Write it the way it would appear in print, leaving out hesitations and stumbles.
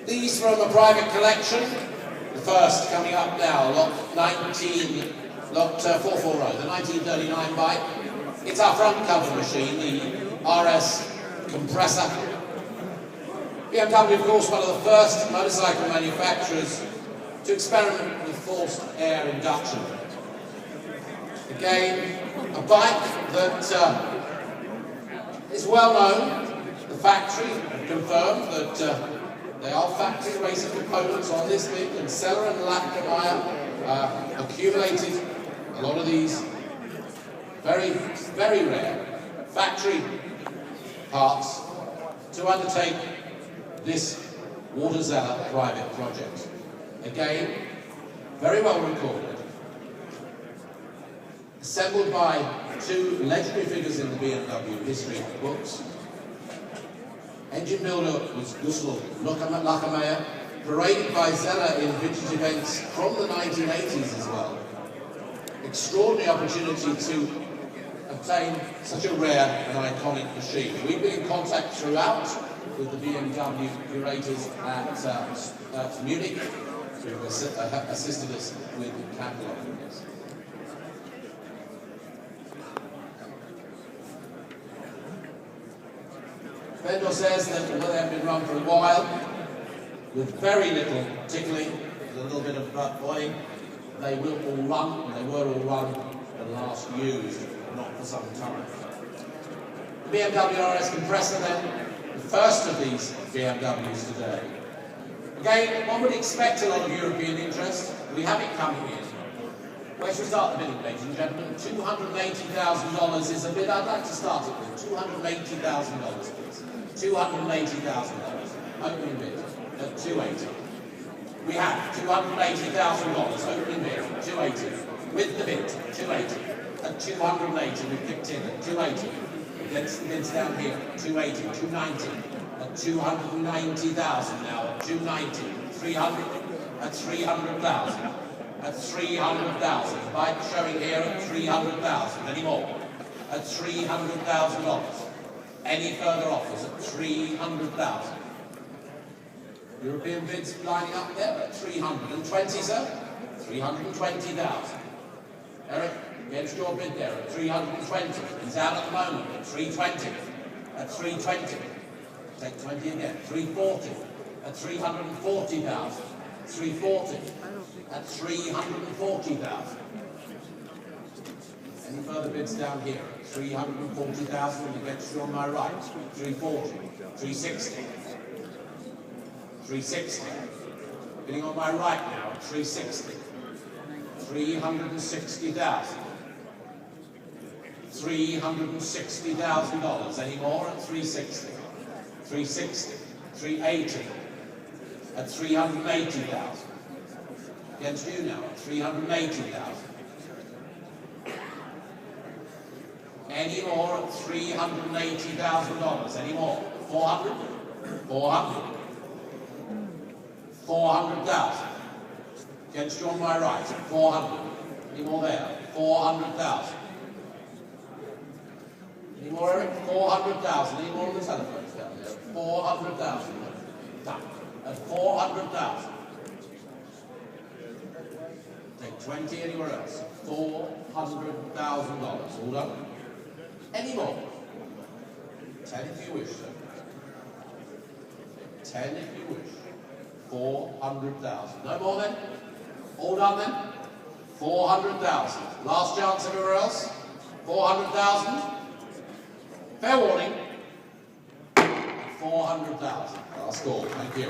These from a private collection. The first coming up now, lot 4 row, the 1939 bike. It's our front cover machine, the RS compressor. BMW, of course, one of the first motorcycle manufacturers to experiment with forced air induction. Again, a bike that is well known. The factory confirmed that they are factory racing components on this bit, and Seller and Lackermeyer accumulated a lot of these very, very rare factory parts to undertake this Water-Zeller private project. Again, very well recorded. Assembled by two legendary figures in the BMW history books. Engine builder was Gustl Lackermeyer, paraded by Zeller in vintage events from the 1980s as well. Extraordinary opportunity to obtain such a rare and iconic machine. We've been in contact throughout with the BMW curators at Munich, who assisted us with cataloguing this. Vendor says that although they have been run for a while, with very little tickling, with a little bit of oiling, they will all run, and they were all run and last used, not for some time. The BMW RS compressor then, the first of these BMWs today. Again, one would expect a lot of European interest. We have it coming in. Where should we start the bidding, ladies and gentlemen? $280,000 is a bid I'd like to start it with. $280,000, please. $280,000. Opening bid at $280,000. We have $280,000. Opening bid at $280,000. With the bid, $280,000. At $280,000, we've kicked in at $280,000. Against the bids down here, $280,000, $290,000. At $290,000 now. At $290,000. $300,000. At $300,000. At $300,000. Bike showing here at $300,000. Any more? At $300,000. Any further offers at $300,000. European bids lining up there at $320,000, sir. $320,000. Eric, against your bid there at $320,000. He's out at the moment at $320,000. At $320,000. Take 20 again. $340,000. At $340,000. $340,000. At $340,000. Any further bids down here? $340,000 against you on my right. $340,000. $360,000. $360,000. Bidding on my right now at $360,000. $360,000. $360,000. Any more at $360,000. $360,000. $380,000. At $380,000. Against you now at $380,000. Any more at $380,000? Any more? $400,000? $400,000? $400,000. Against you on my right at $400,000. Any more there? $400,000. Any more, Eric? $400,000. Any more on the telephones down there? $400,000. Done. At $400,000. Take 20 anywhere else. $400,000. All done? Any more? 10 if you wish, sir. 10 if you wish. 400,000. No more then? All done then? 400,000. Last chance everywhere else? 400,000. Fair warning. 400,000. Last call. Thank you.